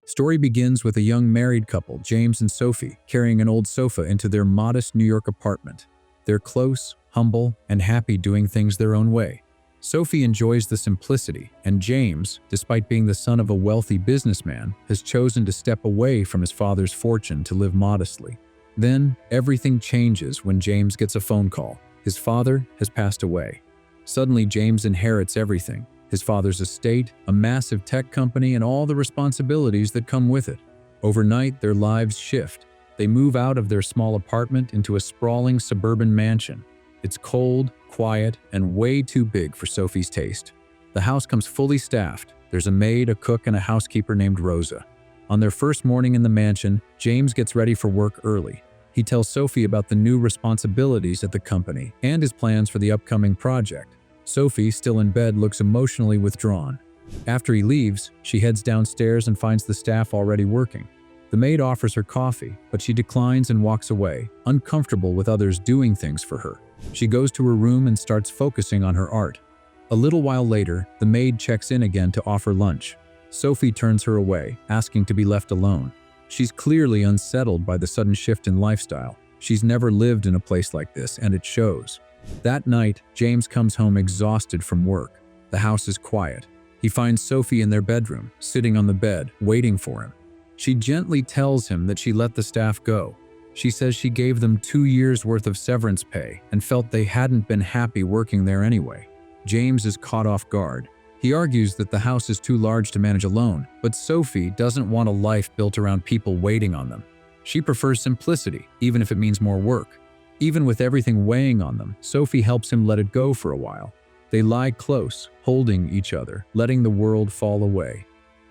Story begins with a young married couple, James and Sophie, carrying an old sofa into their modest New York apartment. They're close, humble, and happy doing things their own way. Sophie enjoys the simplicity, and James, despite being the son of a wealthy businessman, has chosen to step away from his father's fortune to live modestly. Then, everything changes when James gets a phone call. His father has passed away. Suddenly, James inherits everything: his father's estate, a massive tech company, and all the responsibilities that come with it. Overnight, their lives shift. They move out of their small apartment into a sprawling suburban mansion. It's cold, quiet, and way too big for Sophie's taste. The house comes fully staffed. There's a maid, a cook, and a housekeeper named Rosa. On their first morning in the mansion, James gets ready for work early. He tells Sophie about the new responsibilities at the company and his plans for the upcoming project. Sophie, still in bed, looks emotionally withdrawn. After he leaves, she heads downstairs and finds the staff already working. The maid offers her coffee, but she declines and walks away, uncomfortable with others doing things for her. She goes to her room and starts focusing on her art. A little while later, the maid checks in again to offer lunch. Sophie turns her away, asking to be left alone. She's clearly unsettled by the sudden shift in lifestyle. She's never lived in a place like this, and it shows. That night, James comes home exhausted from work. The house is quiet. He finds Sophie in their bedroom, sitting on the bed, waiting for him. She gently tells him that she let the staff go. She says she gave them 2 years' worth of severance pay and felt they hadn't been happy working there anyway. James is caught off guard. He argues that the house is too large to manage alone, but Sophie doesn't want a life built around people waiting on them. She prefers simplicity, even if it means more work. Even with everything weighing on them, Sophie helps him let it go for a while. They lie close, holding each other, letting the world fall away.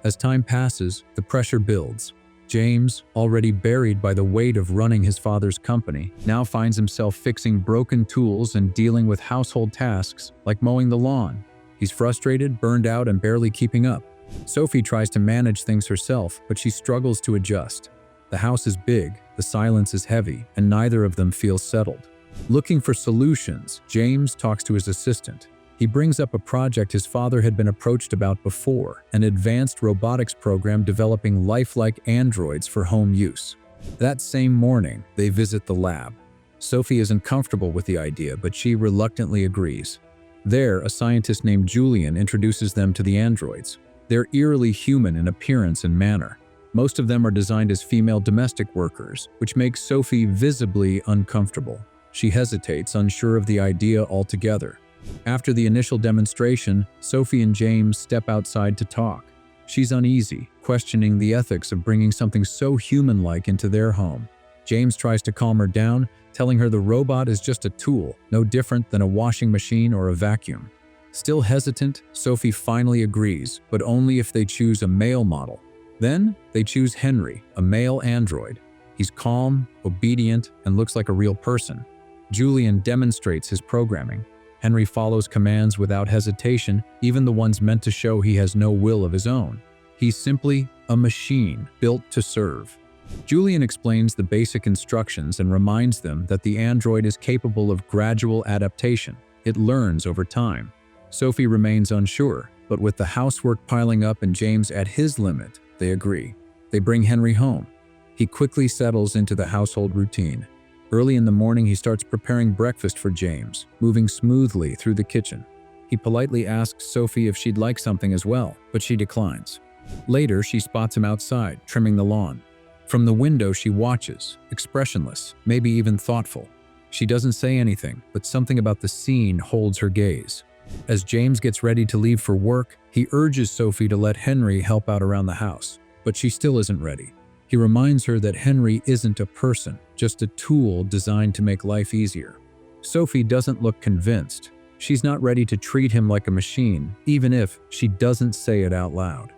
As time passes, the pressure builds. James, already buried by the weight of running his father's company, now finds himself fixing broken tools and dealing with household tasks like mowing the lawn. He's frustrated, burned out, and barely keeping up. Sophie tries to manage things herself, but she struggles to adjust. The house is big, the silence is heavy, and neither of them feels settled. Looking for solutions, James talks to his assistant. He brings up a project his father had been approached about before, an advanced robotics program developing lifelike androids for home use. That same morning, they visit the lab. Sophie isn't comfortable with the idea, but she reluctantly agrees. There, a scientist named Julian introduces them to the androids. They're eerily human in appearance and manner. Most of them are designed as female domestic workers, which makes Sophie visibly uncomfortable. She hesitates, unsure of the idea altogether. After the initial demonstration, Sophie and James step outside to talk. She's uneasy, questioning the ethics of bringing something so human-like into their home. James tries to calm her down, telling her the robot is just a tool, no different than a washing machine or a vacuum. Still hesitant, Sophie finally agrees, but only if they choose a male model. Then, they choose Henry, a male android. He's calm, obedient, and looks like a real person. Julian demonstrates his programming. Henry follows commands without hesitation, even the ones meant to show he has no will of his own. He's simply a machine built to serve. Julian explains the basic instructions and reminds them that the android is capable of gradual adaptation. It learns over time. Sophie remains unsure, but with the housework piling up and James at his limit, they agree. They bring Henry home. He quickly settles into the household routine. Early in the morning, he starts preparing breakfast for James, moving smoothly through the kitchen. He politely asks Sophie if she'd like something as well, but she declines. Later, she spots him outside, trimming the lawn. From the window, she watches, expressionless, maybe even thoughtful. She doesn't say anything, but something about the scene holds her gaze. As James gets ready to leave for work, he urges Sophie to let Henry help out around the house, but she still isn't ready. He reminds her that Henry isn't a person, just a tool designed to make life easier. Sophie doesn't look convinced. She's not ready to treat him like a machine, even if she doesn't say it out loud.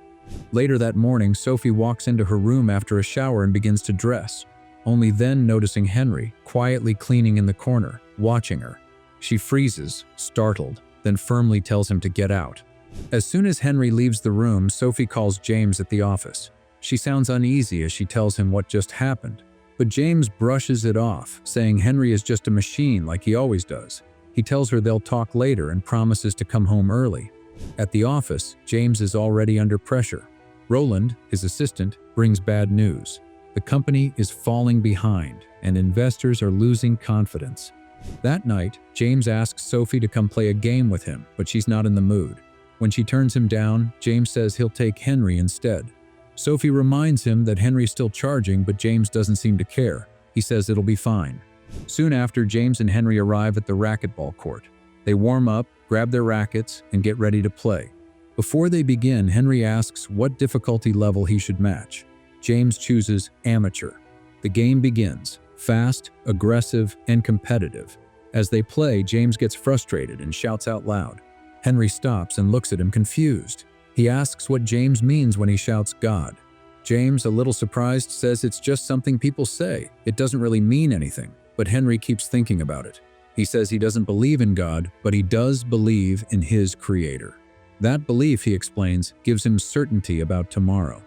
Later that morning, Sophie walks into her room after a shower and begins to dress, only then noticing Henry quietly cleaning in the corner, watching her. She freezes, startled, then firmly tells him to get out. As soon as Henry leaves the room, Sophie calls James at the office. She sounds uneasy as she tells him what just happened, but James brushes it off, saying Henry is just a machine like he always does. He tells her they'll talk later and promises to come home early. At the office, James is already under pressure. Roland, his assistant, brings bad news. The company is falling behind, and investors are losing confidence. That night, James asks Sophie to come play a game with him, but she's not in the mood. When she turns him down, James says he'll take Henry instead. Sophie reminds him that Henry's still charging, but James doesn't seem to care. He says it'll be fine. Soon after, James and Henry arrive at the racquetball court. They warm up, grab their rackets, and get ready to play. Before they begin, Henry asks what difficulty level he should match. James chooses amateur. The game begins, fast, aggressive, and competitive. As they play, James gets frustrated and shouts out loud. Henry stops and looks at him confused. He asks what James means when he shouts God. James, a little surprised, says it's just something people say. It doesn't really mean anything, but Henry keeps thinking about it. He says he doesn't believe in God, but he does believe in his creator. That belief, he explains, gives him certainty about tomorrow.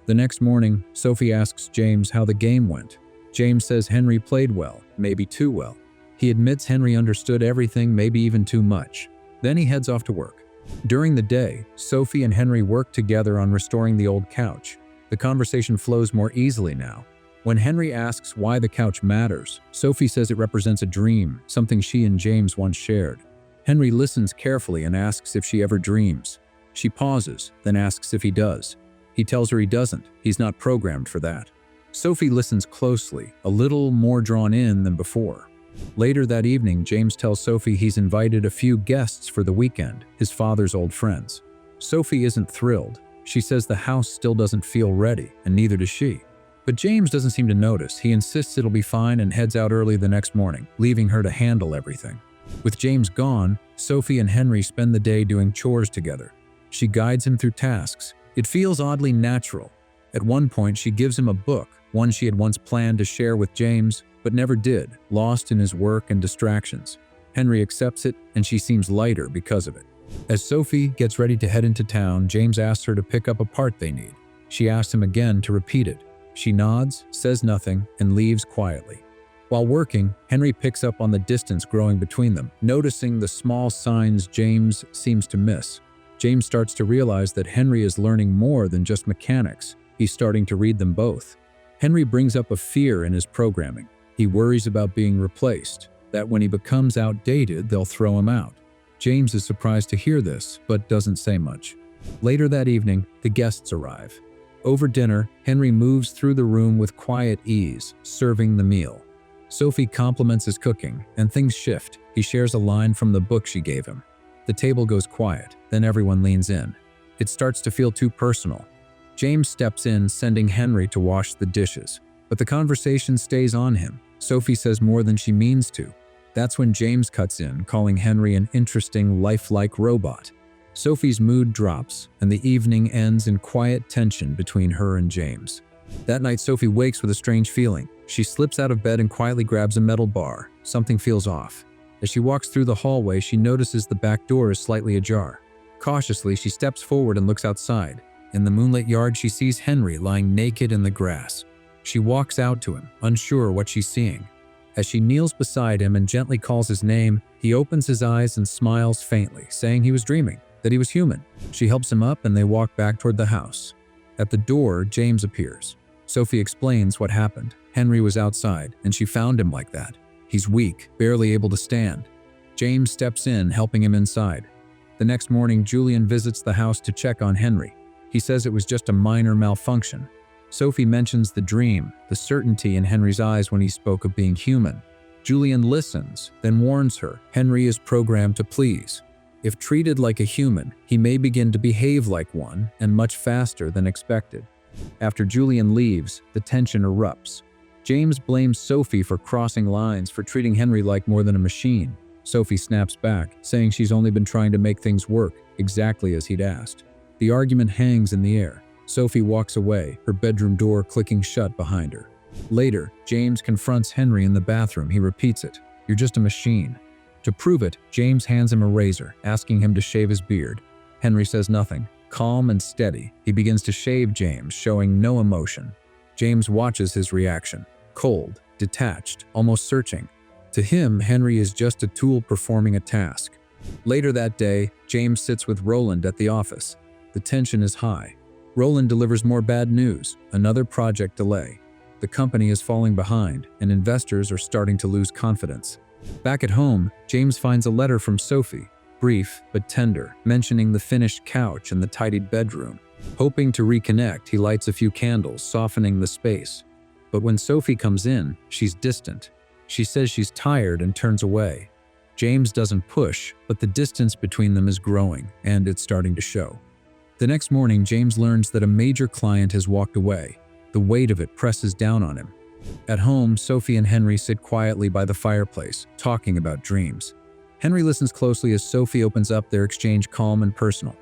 The next morning, Sophie asks James how the game went. James says Henry played well, maybe too well. He admits Henry understood everything, maybe even too much. Then he heads off to work. During the day, Sophie and Henry work together on restoring the old couch. The conversation flows more easily now. When Henry asks why the couch matters, Sophie says it represents a dream, something she and James once shared. Henry listens carefully and asks if she ever dreams. She pauses, then asks if he does. He tells her he doesn't. He's not programmed for that. Sophie listens closely, a little more drawn in than before. Later that evening, James tells Sophie he's invited a few guests for the weekend, his father's old friends. Sophie isn't thrilled. She says the house still doesn't feel ready, and neither does she. But James doesn't seem to notice. He insists it'll be fine and heads out early the next morning, leaving her to handle everything. With James gone, Sophie and Henry spend the day doing chores together. She guides him through tasks. It feels oddly natural. At one point, she gives him a book, one she had once planned to share with James, but never did, lost in his work and distractions. Henry accepts it, and she seems lighter because of it. As Sophie gets ready to head into town, James asks her to pick up a part they need. She asks him again to repeat it. She nods, says nothing, and leaves quietly. While working, Henry picks up on the distance growing between them, noticing the small signs James seems to miss. James starts to realize that Henry is learning more than just mechanics. He's starting to read them both. Henry brings up a fear in his programming. He worries about being replaced, that when he becomes outdated, they'll throw him out. James is surprised to hear this, but doesn't say much. Later that evening, the guests arrive. Over dinner, Henry moves through the room with quiet ease, serving the meal. Sophie compliments his cooking, and things shift. He shares a line from the book she gave him. The table goes quiet, then everyone leans in. It starts to feel too personal. James steps in, sending Henry to wash the dishes, but the conversation stays on him. Sophie says more than she means to. That's when James cuts in, calling Henry an interesting, lifelike robot. Sophie's mood drops, and the evening ends in quiet tension between her and James. That night, Sophie wakes with a strange feeling. She slips out of bed and quietly grabs a metal bar. Something feels off. As she walks through the hallway, she notices the back door is slightly ajar. Cautiously, she steps forward and looks outside. In the moonlit yard, she sees Henry lying naked in the grass. She walks out to him, unsure what she's seeing. As she kneels beside him and gently calls his name, he opens his eyes and smiles faintly, saying he was dreaming, that he was human. She helps him up and they walk back toward the house. At the door, James appears. Sophie explains what happened. Henry was outside, and she found him like that. He's weak, barely able to stand. James steps in, helping him inside. The next morning, Julian visits the house to check on Henry. He says it was just a minor malfunction. Sophie mentions the dream, the certainty in Henry's eyes when he spoke of being human. Julian listens, then warns her Henry is programmed to please. If treated like a human, he may begin to behave like one, and much faster than expected. After Julian leaves, the tension erupts. James blames Sophie for crossing lines, for treating Henry like more than a machine. Sophie snaps back, saying she's only been trying to make things work, exactly as he'd asked. The argument hangs in the air. Sophie walks away, her bedroom door clicking shut behind her. Later, James confronts Henry in the bathroom. He repeats it. "You're just a machine." To prove it, James hands him a razor, asking him to shave his beard. Henry says nothing. Calm and steady, he begins to shave James, showing no emotion. James watches his reaction. Cold, detached, almost searching. To him, Henry is just a tool performing a task. Later that day, James sits with Roland at the office. The tension is high. Roland delivers more bad news, another project delay. The company is falling behind, and investors are starting to lose confidence. Back at home, James finds a letter from Sophie, brief but tender, mentioning the finished couch and the tidied bedroom. Hoping to reconnect, he lights a few candles, softening the space. But when Sophie comes in, she's distant. She says she's tired and turns away. James doesn't push, but the distance between them is growing, and it's starting to show. The next morning, James learns that a major client has walked away. The weight of it presses down on him. At home, Sophie and Henry sit quietly by the fireplace, talking about dreams. Henry listens closely as Sophie opens up, their exchange calm and personal.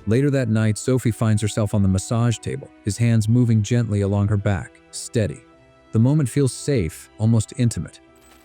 Later that night, Sophie finds herself on the massage table, his hands moving gently along her back, steady. The moment feels safe, almost intimate.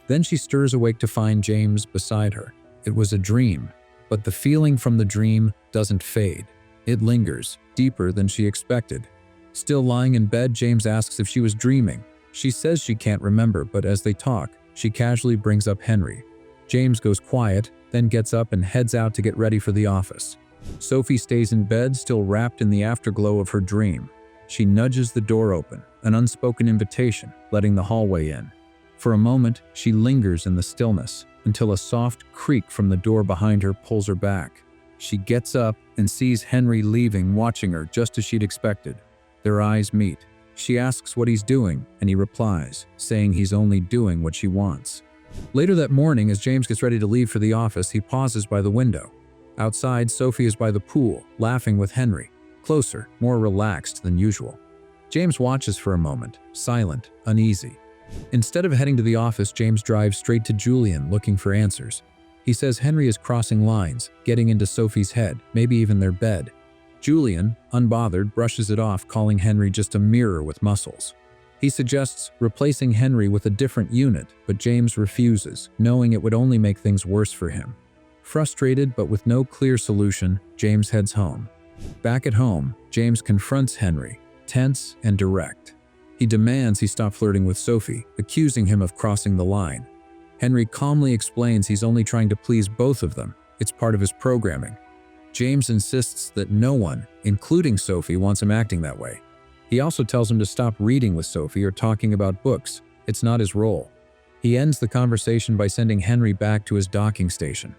Then she stirs awake to find James beside her. It was a dream, but the feeling from the dream doesn't fade. It lingers, deeper than she expected. Still lying in bed, James asks if she was dreaming. She says she can't remember, but as they talk, she casually brings up Henry. James goes quiet, then gets up and heads out to get ready for the office. Sophie stays in bed, still wrapped in the afterglow of her dream. She nudges the door open, an unspoken invitation, letting the hallway in. For a moment, she lingers in the stillness, until a soft creak from the door behind her pulls her back. She gets up and sees Henry leaving, watching her just as she'd expected. Their eyes meet. She asks what he's doing, and he replies, saying he's only doing what she wants. Later that morning, as James gets ready to leave for the office, he pauses by the window. Outside, Sophie is by the pool, laughing with Henry, closer, more relaxed than usual. James watches for a moment, silent, uneasy. Instead of heading to the office, James drives straight to Julian, looking for answers. He says Henry is crossing lines, getting into Sophie's head, maybe even their bed. Julian, unbothered, brushes it off, calling Henry just a mirror with muscles. He suggests replacing Henry with a different unit, but James refuses, knowing it would only make things worse for him. Frustrated but with no clear solution, James heads home. Back at home, James confronts Henry, tense and direct. He demands he stop flirting with Sophie, accusing him of crossing the line. Henry calmly explains he's only trying to please both of them. It's part of his programming. James insists that no one, including Sophie, wants him acting that way. He also tells him to stop reading with Sophie or talking about books. It's not his role. He ends the conversation by sending Henry back to his docking station.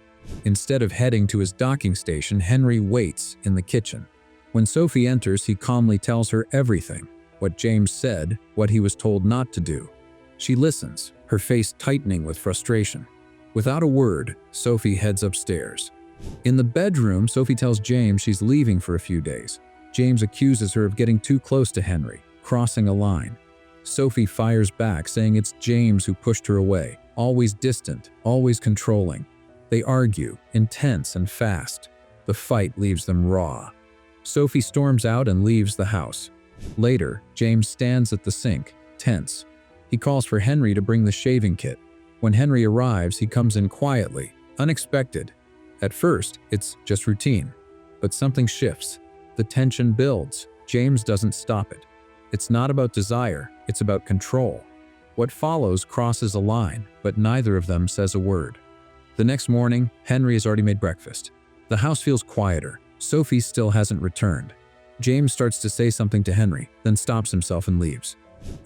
Instead of heading to his docking station, Henry waits in the kitchen. When Sophie enters, he calmly tells her everything. What James said, what he was told not to do. She listens, her face tightening with frustration. Without a word, Sophie heads upstairs. In the bedroom, Sophie tells James she's leaving for a few days. James accuses her of getting too close to Henry, crossing a line. Sophie fires back, saying it's James who pushed her away, always distant, always controlling. They argue, intense and fast. The fight leaves them raw. Sophie storms out and leaves the house. Later, James stands at the sink, tense. He calls for Henry to bring the shaving kit. When Henry arrives, he comes in quietly, unexpected. At first, it's just routine. But something shifts. The tension builds. James doesn't stop it. It's not about desire, it's about control. What follows crosses a line, but neither of them says a word. The next morning, Henry has already made breakfast. The house feels quieter. Sophie still hasn't returned. James starts to say something to Henry, then stops himself and leaves.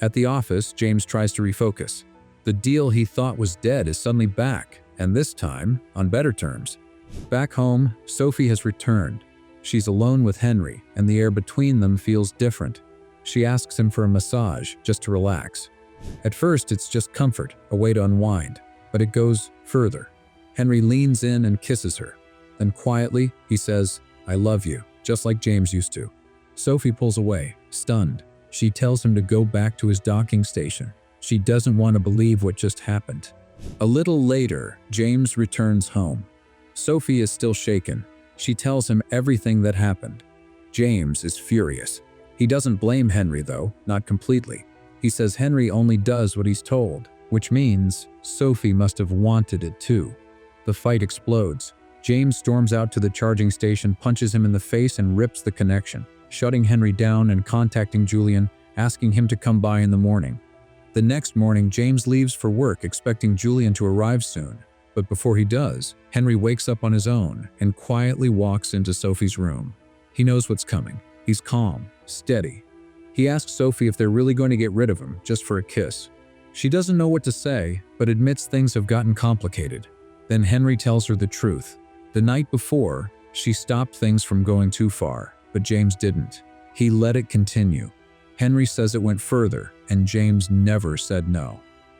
At the office, James tries to refocus. The deal he thought was dead is suddenly back, and this time, on better terms. Back home, Sophie has returned. She's alone with Henry, and the air between them feels different. She asks him for a massage, just to relax. At first, it's just comfort, a way to unwind, but it goes further. Henry leans in and kisses her. Then quietly, he says, "I love you," just like James used to. Sophie pulls away, stunned. She tells him to go back to his docking station. She doesn't want to believe what just happened. A little later, James returns home. Sophie is still shaken. She tells him everything that happened. James is furious. He doesn't blame Henry, though, not completely. He says Henry only does what he's told, which means Sophie must have wanted it too. The fight explodes. James storms out to the charging station, punches him in the face, and rips the connection, shutting Henry down and contacting Julian, asking him to come by in the morning. The next morning, James leaves for work, expecting Julian to arrive soon. But before he does, Henry wakes up on his own and quietly walks into Sophie's room. He knows what's coming. He's calm, steady. He asks Sophie if they're really going to get rid of him just for a kiss. She doesn't know what to say, but admits things have gotten complicated. Then Henry tells her the truth. The night before, she stopped things from going too far, but James didn't. He let it continue. Henry says it went further, and James never said no.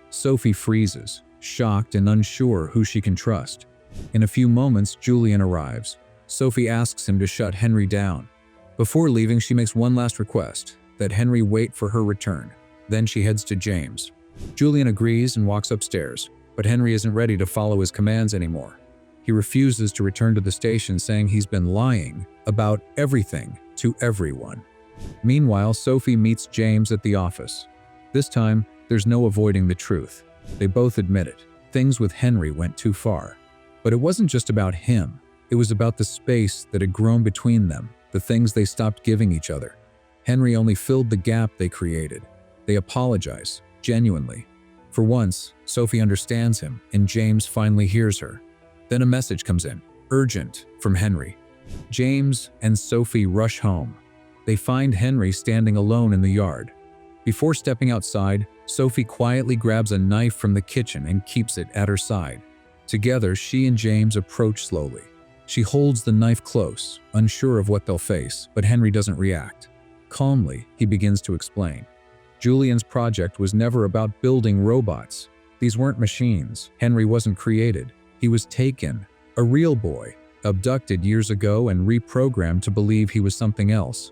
Sophie freezes, shocked and unsure who she can trust. In a few moments, Julian arrives. Sophie asks him to shut Henry down. Before leaving, she makes one last request, that Henry wait for her return. Then she heads to James. Julian agrees and walks upstairs, but Henry isn't ready to follow his commands anymore. He refuses to return to the station, saying he's been lying about everything to everyone. Meanwhile, Sophie meets James at the office. This time, there's no avoiding the truth. They both admit it. Things with Henry went too far. But it wasn't just about him. It was about the space that had grown between them, the things they stopped giving each other. Henry only filled the gap they created. They apologize, genuinely. For once, Sophie understands him, and James finally hears her. Then a message comes in, urgent, from Henry. James and Sophie rush home. They find Henry standing alone in the yard. Before stepping outside, Sophie quietly grabs a knife from the kitchen and keeps it at her side. Together, she and James approach slowly. She holds the knife close, unsure of what they'll face, but Henry doesn't react. Calmly, he begins to explain. Julian's project was never about building robots. These weren't machines. Henry wasn't created. He was taken, a real boy, abducted years ago and reprogrammed to believe he was something else.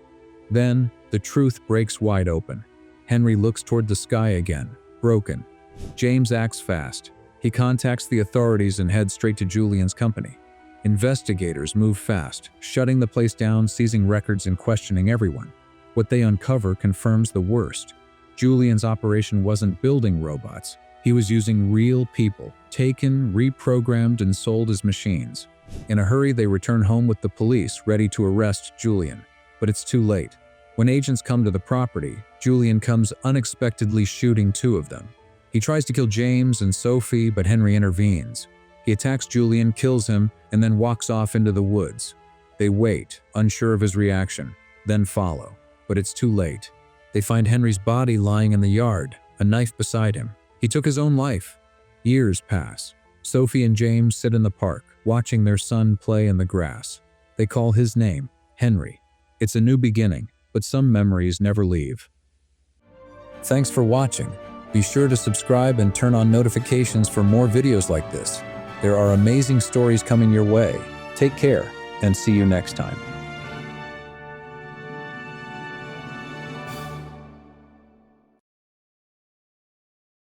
Then, the truth breaks wide open. Henry looks toward the sky again, broken. James acts fast. He contacts the authorities and heads straight to Julian's company. Investigators move fast, shutting the place down, seizing records and questioning everyone. What they uncover confirms the worst. Julian's operation wasn't building robots. He was using real people, taken, reprogrammed, and sold as machines. In a hurry, they return home with the police, ready to arrest Julian. But it's too late. When agents come to the property, Julian comes unexpectedly, shooting two of them. He tries to kill James and Sophie, but Henry intervenes. He attacks Julian, kills him, and then walks off into the woods. They wait, unsure of his reaction, then follow. But it's too late. They find Henry's body lying in the yard, a knife beside him. He took his own life. Years pass. Sophie and James sit in the park, watching their son play in the grass. They call his name, Henry. It's a new beginning, but some memories never leave. Thanks for watching. Be sure to subscribe and turn on notifications for more videos like this. There are amazing stories coming your way. Take care, and see you next time.